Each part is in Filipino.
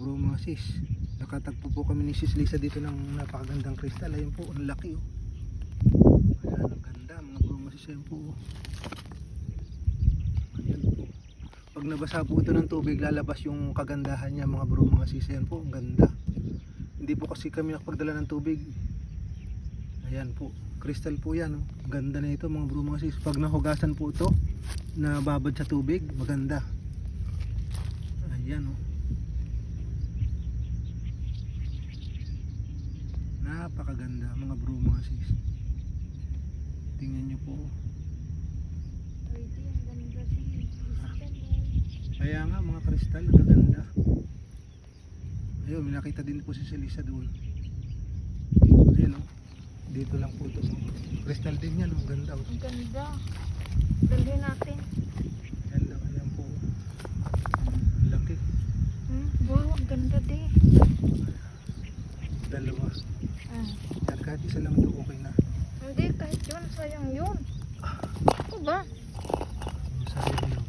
bro mga sis, nakatagpo po kami ni Sis Lisa dito ng napakagandang kristal. Ayun po, ang laki oh. Ayan, ang ganda mga bro mga sis. Ayun po oh. Ayan po. Pag nabasa po ito ng tubig, lalabas yung kagandahan niya mga bro mga sis. Ayan po, ang ganda. Hindi po kasi kami nakapagdala ng tubig. Ayan po, kristal po yan oh. Ang ganda na ito mga bro mga sis. Pag nahugasan po ito, nababad sa tubig, maganda. Ayan oh. Napakaganda mga bro mga sis. Tingnan nyo po. Pwede, ang ganda din. Kaya nga mga kristal, nagaganda. Ayun, may nakita din po si Lisa doon. Ayun oh. Dito lang po ito. Kristal din yan, ang ganda oh. Ang ganda. Dalhin natin. Ayan po. Laki. Wow, ang ganda din. Dalawa. Yan, kahit isa lang ito okay na. Hindi, kahit yun, sayang yun. Ako ba? Sayang yun.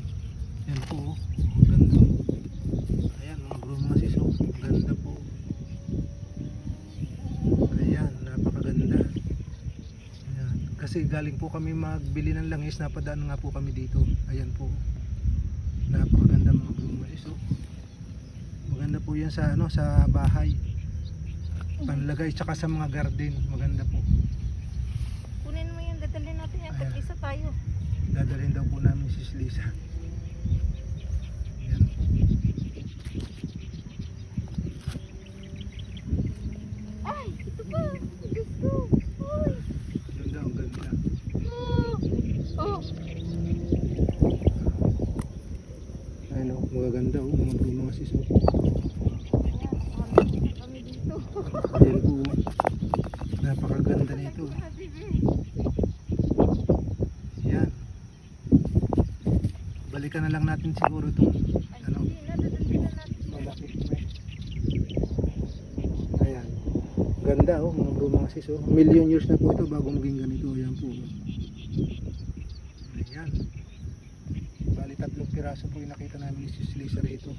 Yan po oh. Ang ganda. Ayan mga bro mga sis oh. Ang ganda po. Ayan, napakaganda. Ayan. Kasi galing po kami magbili ng langis, napadaan nga po kami dito. Ayan po. Napakaganda mga bro mga sis oh. Maganda po yan sa ano, sa bahay. Panlagay tsaka sa mga garden, maganda po. Kunin mo yun, dadalhin natin yan. Tag-isa tayo. Dadalhin daw po namin si Sis Lisa. Ayan. Ay, ito pa. Gusto. Uy. Ganda, ang ganda. Oh. Ayun o, magaganda o, mga bro mga sis o. Kami dito. Ayan po, napakaganda nito. Ayan. Balikan na lang natin siguro itong ano, malaki. Ayan. Ganda o, mga bro mga sis o. Million years na po ito bago maging ganito. Ayan po. Ayan. Bali 3 piraso po yung nakita namin ni Sis Lisa rito.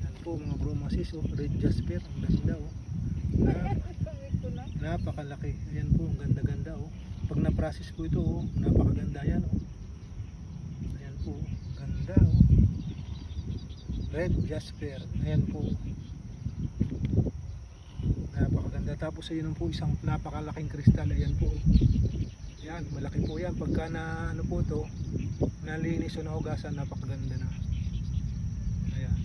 Yan po mga bro mga sis oh, red jasper, ang ganda oh. Napakalaki. Ayan po, ang ganda-ganda oh. Pag na-process po ito oh, napakaganda yan oh. Ayan po, ganda oh. Red jasper. Ayan po. Napakaganda. Tapos ayun po isang napakalaking kristal. Ayan po. Yan, malaki po yan. Pagka na ano po to, nalinis o nahugasan, napakaganda na. Ayan.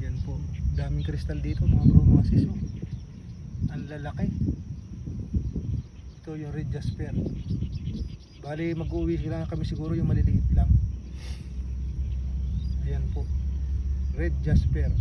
Yan po. Daming kristal dito mga bro mga sis. Oh. Ang lalaki. Ito yung red jasper. Bali mag-uwi sila kami siguro yung maliliit lang. Ayan po. Red jasper.